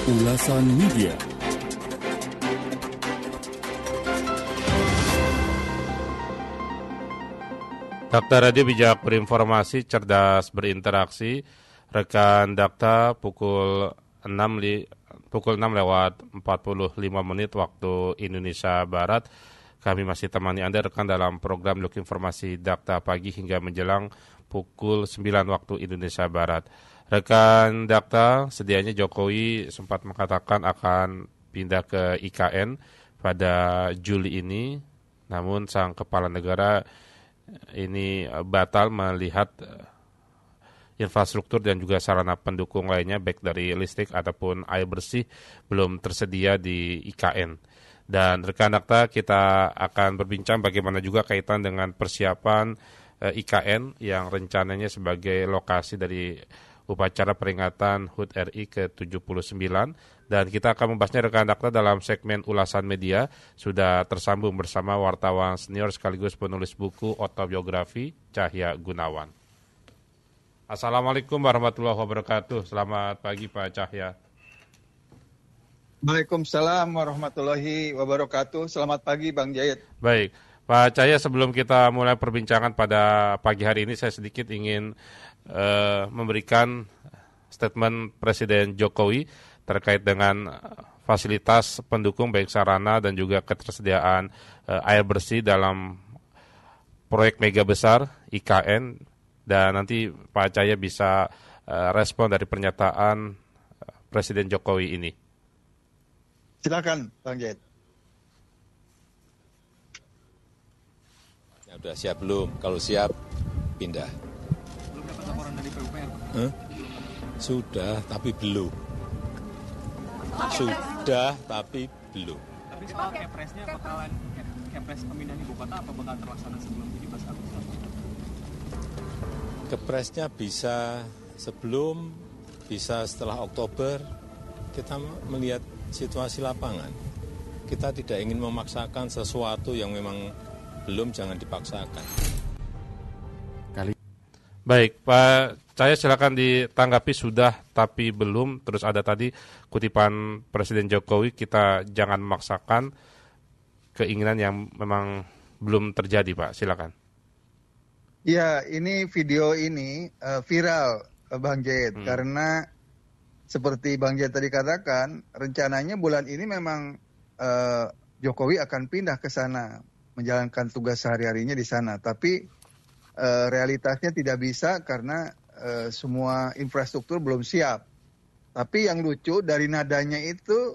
Ulasan Media. Dakta Radio Bijak berinformasi, cerdas berinteraksi. Rekan Dakta pukul 6:45 waktu Indonesia Barat. Kami masih temani Anda rekan dalam program Luk Informasi Dakta Pagi hingga menjelang pukul 9 waktu Indonesia Barat. Rekan Dakta, sedianya Jokowi sempat mengatakan akan pindah ke IKN pada Juli ini. Namun sang kepala negara ini batal melihat infrastruktur dan juga sarana pendukung lainnya baik dari listrik ataupun air bersih belum tersedia di IKN. Dan rekan Dakta, kita akan berbincang bagaimana juga kaitan dengan persiapan IKN yang rencananya sebagai lokasi dari upacara peringatan HUT RI ke-79. Dan kita akan membahasnya rekan Dakta dalam segmen Ulasan Media. Sudah tersambung bersama wartawan senior sekaligus penulis buku autobiografi Cahya Gunawan. Assalamualaikum warahmatullahi wabarakatuh. Selamat pagi Pak Cahya. Waalaikumsalam warahmatullahi wabarakatuh. Selamat pagi Bang Jayed. Baik, Pak Cahya, sebelum kita mulai perbincangan pada pagi hari ini, saya sedikit ingin memberikan statement Presiden Jokowi terkait dengan fasilitas pendukung baik sarana dan juga ketersediaan air bersih dalam proyek mega besar IKN, dan nanti Pak Cahya bisa respon dari pernyataan Presiden Jokowi ini. Silakan Bang Jayed. Ya, udah siap belum? Kalau siap, pindah. Belum dapat laporan dari PUPR, Pak? Sudah, tapi belum. Sudah, tapi belum. Tapi soal Kepresnya bakalan, Kepres pemindahan ibu kota apa bakal terlaksana sebelum 17 Agustus? Kepresnya bisa sebelum, bisa setelah Oktober. Kita melihat situasi lapangan. Kita tidak ingin memaksakan sesuatu yang memang belum, jangan dipaksakan. Baik, Pak Cahya, silakan ditanggapi sudah tapi belum. Terus ada tadi kutipan Presiden Jokowi, kita jangan memaksakan keinginan yang memang belum terjadi, Pak. Silakan. Ya, ini video ini viral Bang Jayed karena seperti Bang Jayed tadi katakan, rencananya bulan ini memang Jokowi akan pindah ke sana, menjalankan tugas sehari-harinya di sana. Tapi realitasnya tidak bisa karena semua infrastruktur belum siap. Tapi yang lucu dari nadanya itu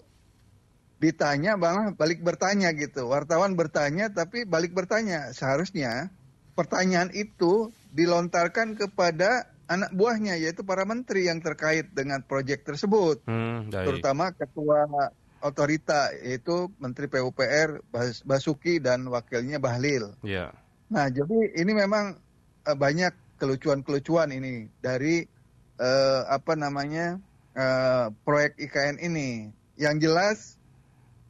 ditanya malah balik bertanya gitu. Wartawan bertanya tapi balik bertanya. Seharusnya pertanyaan itu dilontarkan kepada anak buahnya, yaitu para menteri yang terkait dengan proyek tersebut. Terutama ketua otorita, yaitu Menteri PUPR Basuki dan wakilnya Bahlil. Yeah. Nah, jadi ini memang banyak kelucuan-kelucuan ini dari proyek IKN ini. Yang jelas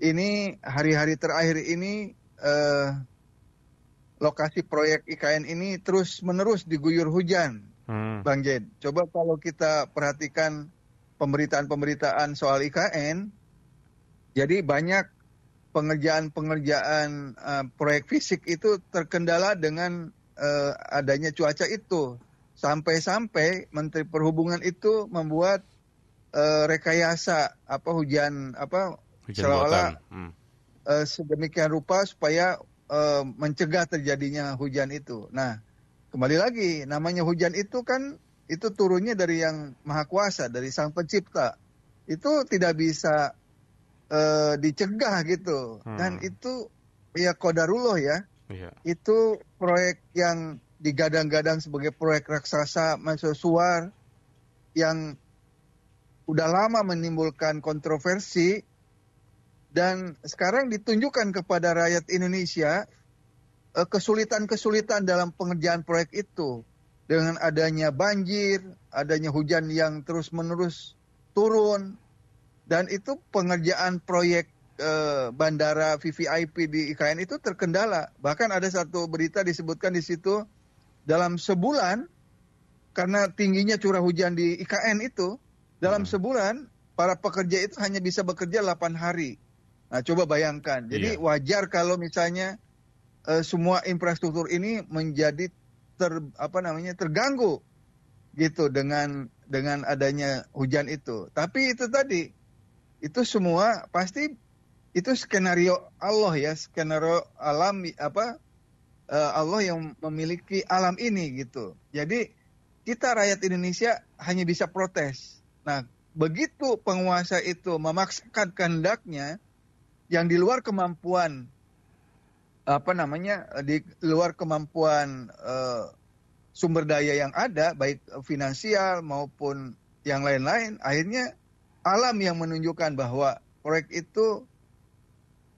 ini hari-hari terakhir ini lokasi proyek IKN ini terus-menerus diguyur hujan, Bang Jayed. Coba kalau kita perhatikan pemberitaan-pemberitaan soal IKN, jadi banyak pengerjaan proyek fisik itu terkendala dengan adanya cuaca itu. Sampai-sampai Menteri Perhubungan itu membuat rekayasa hujan seolah-olah sedemikian rupa supaya mencegah terjadinya hujan itu. Nah, kembali lagi, namanya hujan itu kan itu turunnya dari yang Maha Kuasa, dari Sang Pencipta. Itu tidak bisa dicegah gitu. Dan itu ya qadarullah ya. Yeah. Itu proyek yang digadang-gadang sebagai proyek raksasa mercusuar yang udah lama menimbulkan kontroversi, dan sekarang ditunjukkan kepada rakyat Indonesia kesulitan-kesulitan dalam pengerjaan proyek itu. Dengan adanya banjir, adanya hujan yang terus-menerus turun, dan itu pengerjaan proyek bandara VVIP di IKN itu terkendala. Bahkan ada satu berita disebutkan di situ, dalam sebulan, karena tingginya curah hujan di IKN itu, dalam sebulan para pekerja itu hanya bisa bekerja 8 hari. Nah, coba bayangkan. Jadi wajar kalau misalnya semua infrastruktur ini menjadi terganggu gitu dengan adanya hujan itu. Tapi itu tadi, itu semua pasti itu skenario Allah ya, skenario alam Allah yang memiliki alam ini gitu. Jadi kita rakyat Indonesia hanya bisa protes. Nah, begitu penguasa itu memaksakan kehendaknya yang di luar kemampuan di luar kemampuan sumber daya yang ada, baik finansial maupun yang lain-lain, akhirnya alam yang menunjukkan bahwa proyek itu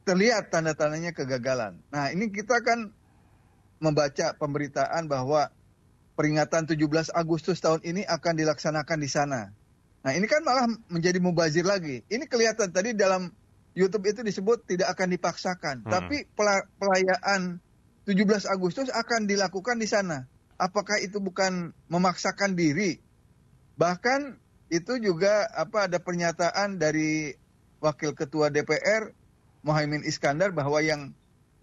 terlihat tanda-tandanya kegagalan. Nah, ini kita kan membaca pemberitaan bahwa peringatan 17 Agustus tahun ini akan dilaksanakan di sana. Nah, ini kan malah menjadi mubazir lagi. Ini kelihatan tadi dalam YouTube itu disebut tidak akan dipaksakan. Tapi perayaan 17 Agustus akan dilakukan di sana. Apakah itu bukan memaksakan diri? Bahkan itu juga ada pernyataan dari Wakil Ketua DPR Muhaimin Iskandar bahwa yang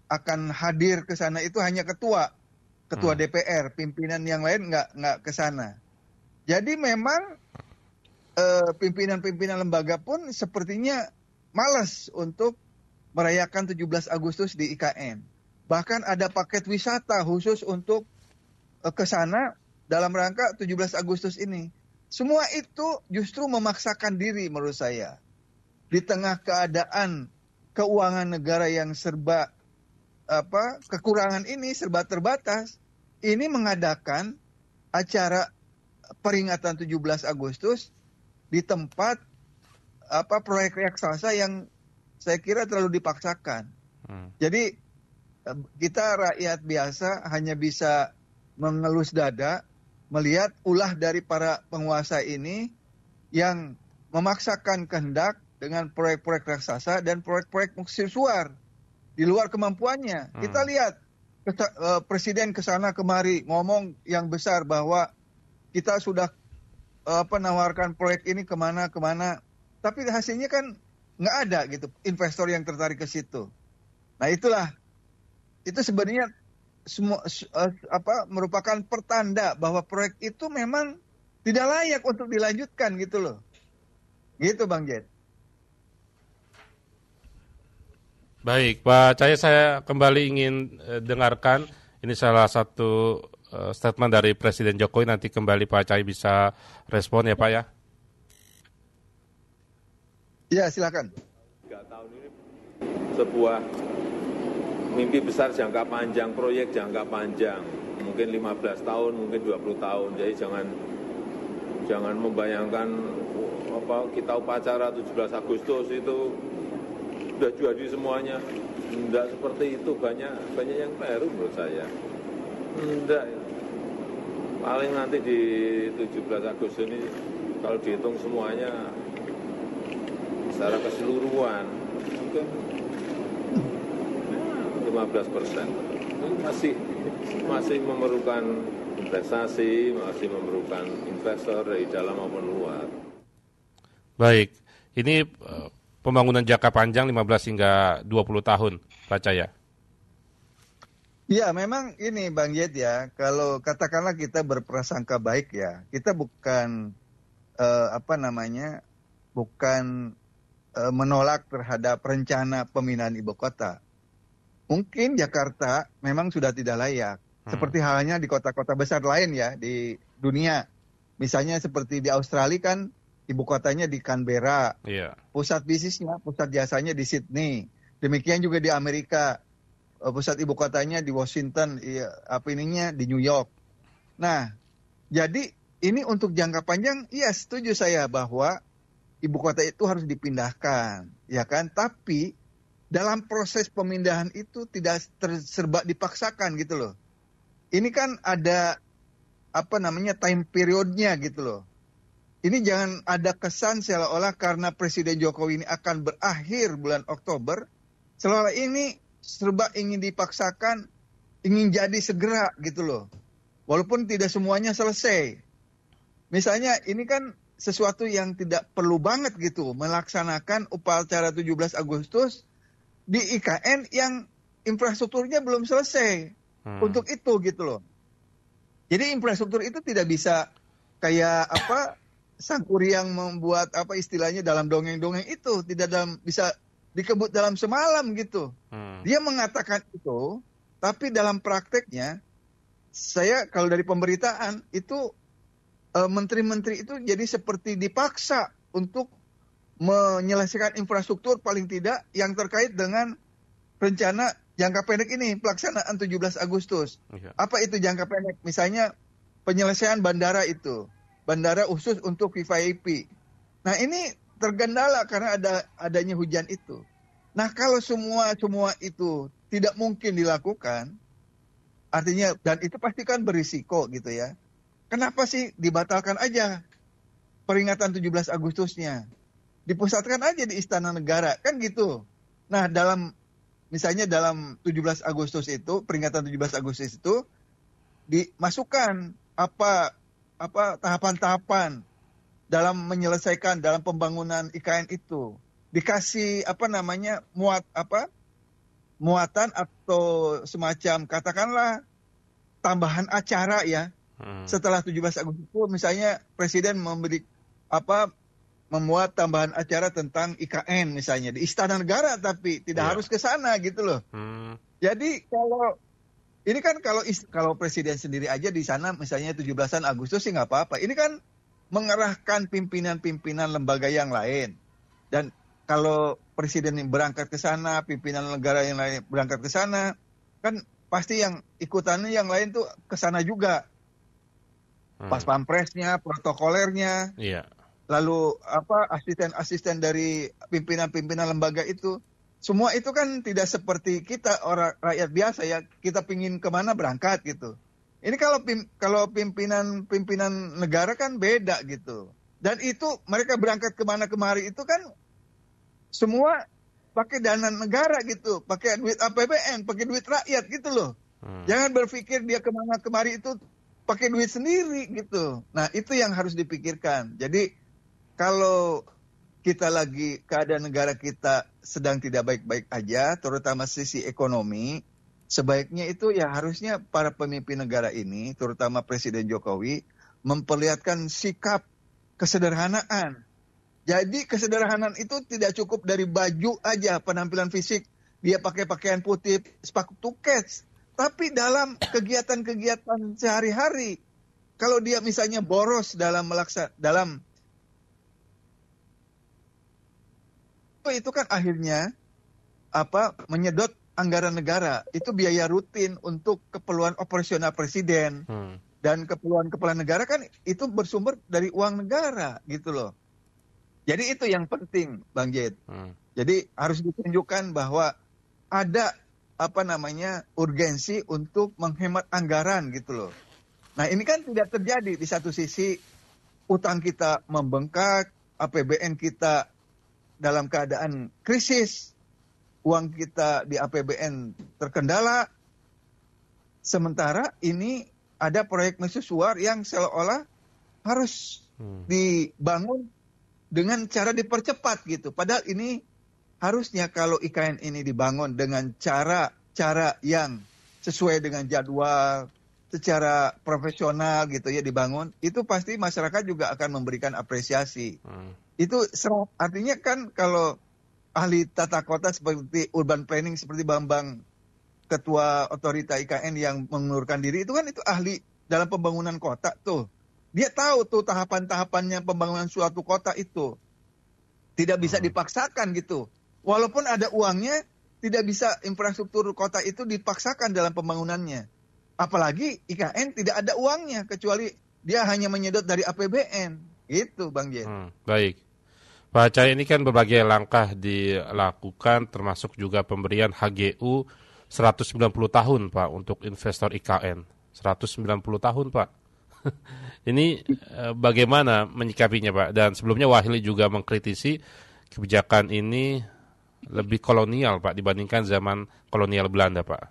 akan hadir ke sana itu hanya ketua DPR, pimpinan yang lain nggak ke sana. Jadi memang pimpinan-pimpinan lembaga pun sepertinya malas untuk merayakan 17 Agustus di IKN. Bahkan ada paket wisata khusus untuk ke sana dalam rangka 17 Agustus ini. Semua itu justru memaksakan diri menurut saya. Di tengah keadaan keuangan negara yang serba kekurangan ini, serba terbatas, ini mengadakan acara peringatan 17 Agustus di tempat proyek raksasa yang saya kira terlalu dipaksakan. Jadi kita rakyat biasa hanya bisa mengelus dada melihat ulah dari para penguasa ini yang memaksakan kehendak dengan proyek-proyek raksasa dan proyek-proyek mercusuar di luar kemampuannya. Kita lihat presiden ke sana kemari ngomong yang besar bahwa kita sudah nawarkan proyek ini kemana, tapi hasilnya kan nggak ada gitu investor yang tertarik ke situ. Nah itu sebenarnya merupakan pertanda bahwa proyek itu memang tidak layak untuk dilanjutkan gitu loh. Gitu Bang Jet. Baik, Pak Cahya, saya kembali ingin dengarkan, ini salah satu statement dari Presiden Jokowi, nanti kembali Pak Cahya bisa respon ya Pak ya. Ya, silakan. 3 tahun ini sebuah mimpi besar jangka panjang, proyek jangka panjang, mungkin 15 tahun, mungkin 20 tahun, jadi jangan membayangkan kita upacara 17 Agustus itu sudah jadi semuanya. Tidak seperti itu, banyak yang keliru menurut saya. Tidak, paling nanti di 17 Agustus ini kalau dihitung semuanya secara keseluruhan mungkin 15%. Masih memerlukan investasi, masih memerlukan investor dari dalam maupun luar. Baik, ini pembangunan jangka panjang 15 hingga 20 tahun, Pak Cahya. Ya, memang ini Bang Yed ya, kalau katakanlah kita berprasangka baik ya, kita bukan bukan menolak terhadap rencana pemindahan ibu kota. Mungkin Jakarta memang sudah tidak layak, seperti halnya di kota-kota besar lain ya di dunia. Misalnya seperti di Australia kan ibu kotanya di Canberra, pusat bisnisnya, pusat jasanya di Sydney. Demikian juga di Amerika, pusat ibu kotanya di Washington, di New York. Nah, jadi ini untuk jangka panjang, iya setuju saya bahwa ibu kota itu harus dipindahkan, ya kan? Tapi dalam proses pemindahan itu tidak serba dipaksakan gitu loh. Ini kan ada time periodnya gitu loh. Ini jangan ada kesan seolah-olah karena Presiden Jokowi ini akan berakhir bulan Oktober, seolah ini serba ingin dipaksakan, ingin jadi segera gitu loh. Walaupun tidak semuanya selesai. Misalnya ini kan sesuatu yang tidak perlu banget gitu melaksanakan upacara 17 Agustus di IKN yang infrastrukturnya belum selesai untuk itu gitu loh. Jadi infrastruktur itu tidak bisa kayak sang kuryang membuat istilahnya dalam dongeng-dongeng itu tidak bisa dikebut dalam semalam gitu. Dia mengatakan itu, tapi dalam prakteknya saya kalau dari pemberitaan itu menteri-menteri itu jadi seperti dipaksa untuk menyelesaikan infrastruktur paling tidak yang terkait dengan rencana jangka pendek ini, pelaksanaan 17 Agustus. Iya. Apa itu jangka pendek? Misalnya penyelesaian bandara itu, bandara khusus untuk VIP. Nah ini tergendala karena adanya hujan itu. Nah kalau semua itu tidak mungkin dilakukan, artinya dan itu pasti kan berisiko gitu ya. Kenapa sih dibatalkan aja peringatan 17 Agustusnya? Dipusatkan aja di Istana Negara, kan gitu. Nah, misalnya dalam 17 Agustus itu, peringatan 17 Agustus itu dimasukkan apa tahapan-tahapan dalam menyelesaikan dalam pembangunan IKN itu. Dikasih muatan atau semacam katakanlah tambahan acara ya. Setelah 17 Agustus itu misalnya Presiden memuat tambahan acara tentang IKN misalnya di Istana Negara tapi tidak harus ke sana gitu loh. Jadi kalau Presiden sendiri aja di sana misalnya 17 Agustus sih nggak apa-apa. Ini kan mengerahkan pimpinan-pimpinan lembaga yang lain. Dan kalau Presiden berangkat ke sana, pimpinan negara yang lain berangkat ke sana, kan pasti yang ikutannya yang lain tuh ke sana juga. Pas pampresnya, protokolernya, lalu asisten-asisten dari pimpinan-pimpinan lembaga itu, semua itu kan tidak seperti kita orang rakyat biasa ya, kita pingin kemana berangkat gitu. Ini kalau pimpinan negara kan beda gitu, dan itu mereka berangkat kemana kemari itu kan semua pakai dana negara gitu, pakai duit APBN, pakai duit rakyat gitu loh. Jangan berpikir dia kemana kemari itu pakai duit sendiri gitu. Nah itu yang harus dipikirkan. Jadi kalau kita lagi keadaan negara kita sedang tidak baik-baik aja, terutama sisi ekonomi, sebaiknya itu ya harusnya para pemimpin negara ini, terutama Presiden Jokowi, memperlihatkan sikap kesederhanaan. Jadi kesederhanaan itu tidak cukup dari baju aja, penampilan fisik, dia pakai pakaian putih, sepatu kets. Tapi dalam kegiatan-kegiatan sehari-hari, kalau dia misalnya boros dalam itu kan akhirnya menyedot anggaran negara. Itu biaya rutin untuk keperluan operasional presiden dan keperluan kepala negara kan itu bersumber dari uang negara gitu loh. Jadi itu yang penting, Bang Jed. Jadi harus ditunjukkan bahwa ada urgensi untuk menghemat anggaran gitu loh. Nah ini kan tidak terjadi. Di satu sisi utang kita membengkak, APBN kita dalam keadaan krisis, uang kita di APBN terkendala, sementara ini ada proyek mercusuar yang seolah-olah harus dibangun dengan cara dipercepat gitu. Padahal ini harusnya kalau IKN ini dibangun dengan cara yang sesuai dengan jadwal, secara profesional gitu ya dibangun, itu pasti masyarakat juga akan memberikan apresiasi. Itu artinya kan kalau ahli tata kota seperti urban planning seperti Bambang, ketua otorita IKN yang mengundurkan diri, itu kan itu ahli dalam pembangunan kota tuh. Dia tahu tuh tahapan-tahapannya pembangunan suatu kota itu. Tidak bisa dipaksakan gitu. Walaupun ada uangnya, tidak bisa infrastruktur kota itu dipaksakan dalam pembangunannya. Apalagi IKN tidak ada uangnya, kecuali dia hanya menyedot dari APBN. Gitu, Bang Jen. Baik. Pak Cahaya, ini kan berbagai langkah dilakukan, termasuk juga pemberian HGU 190 tahun, Pak, untuk investor IKN. 190 tahun, Pak. Ini bagaimana menyikapinya, Pak? Dan sebelumnya Wahili juga mengkritisi kebijakan ini lebih kolonial, Pak, dibandingkan zaman kolonial Belanda, Pak.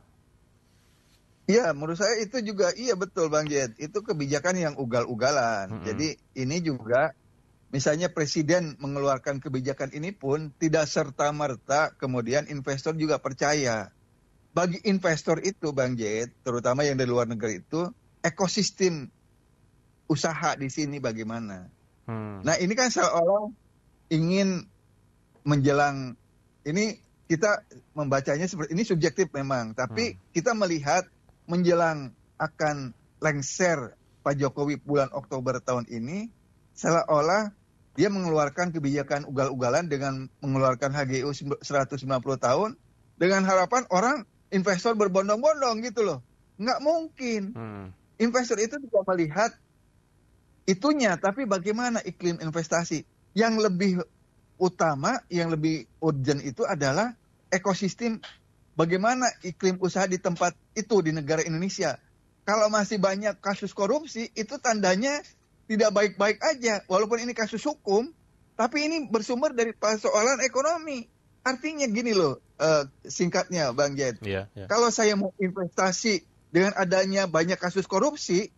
Iya, menurut saya itu juga betul, Bang Jet. Itu kebijakan yang ugal-ugalan. Jadi ini juga misalnya presiden mengeluarkan kebijakan ini pun tidak serta-merta kemudian investor juga percaya. Bagi investor itu, Bang Jet, terutama yang dari luar negeri itu, ekosistem usaha di sini bagaimana? Nah, ini kan seolah ingin menjelang, ini kita membacanya seperti ini, subjektif memang, tapi kita melihat menjelang akan lengser Pak Jokowi bulan Oktober tahun ini, seolah dia mengeluarkan kebijakan ugal-ugalan dengan mengeluarkan HGU 190 tahun dengan harapan orang investor berbondong-bondong gitu loh. Nggak mungkin. Investor itu tidak melihat itunya, tapi bagaimana iklim investasi. Yang lebih utama, yang lebih urgent itu adalah ekosistem bagaimana iklim usaha di tempat itu di negara Indonesia. Kalau masih banyak kasus korupsi, itu tandanya tidak baik-baik aja. Walaupun ini kasus hukum, tapi ini bersumber dari persoalan ekonomi. Artinya gini loh, singkatnya Bang Jet. Kalau saya mau investasi dengan adanya banyak kasus korupsi,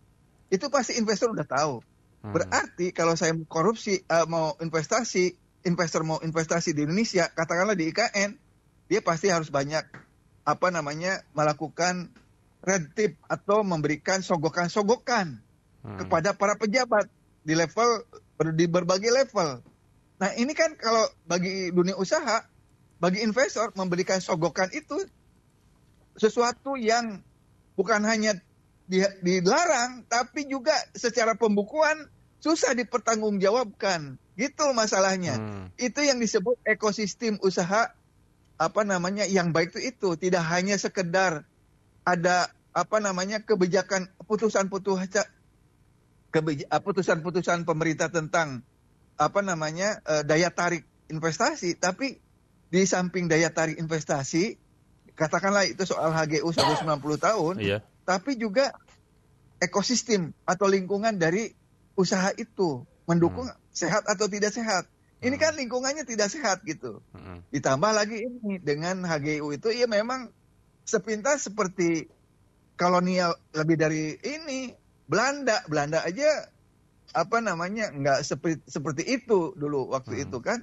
itu pasti investor udah tahu. Berarti kalau saya mau korupsi, mau investasi, investor mau investasi di Indonesia, katakanlah di IKN, dia pasti harus banyak melakukan red tip atau memberikan sogokan-sogokan kepada para pejabat di berbagai level. Nah, ini kan kalau bagi dunia usaha, bagi investor memberikan sogokan itu sesuatu yang bukan hanya dilarang, tapi juga secara pembukuan susah dipertanggungjawabkan. Gitu masalahnya. Itu yang disebut ekosistem usaha yang baik itu tidak hanya sekedar ada kebijakan putusan pemerintah tentang daya tarik investasi, tapi di samping daya tarik investasi, katakanlah itu soal HGU 190 tahun, tapi juga ekosistem atau lingkungan dari usaha itu mendukung sehat atau tidak sehat. Ini kan lingkungannya tidak sehat gitu. Ditambah lagi ini dengan HGU itu ya memang sepintas seperti kolonial lebih dari ini. Belanda aja nggak seperti itu dulu waktu itu kan.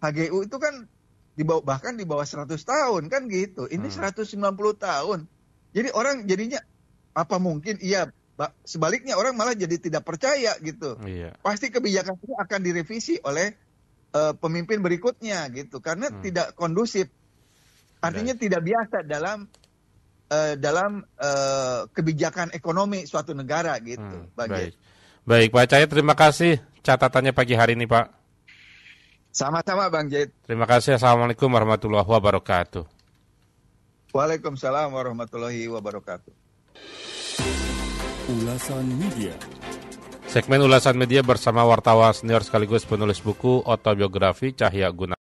HGU itu kan bahkan di bawah 100 tahun kan gitu. Ini 190 tahun. Jadi orang jadinya apa mungkin sebaliknya orang malah jadi tidak percaya gitu. Pasti kebijakan ini akan direvisi oleh pemimpin berikutnya gitu karena tidak kondusif. Artinya tidak biasa dalam kebijakan ekonomi suatu negara gitu. Baik, Pak Cahyo, terima kasih catatannya pagi hari ini, Pak. Sama-sama, Bang Jait. Terima kasih. Assalamualaikum warahmatullahi wabarakatuh. Waalaikumsalam warahmatullahi wabarakatuh. Ulasan Media. Segmen Ulasan Media bersama wartawan senior sekaligus penulis buku autobiografi Cahya Gunawan.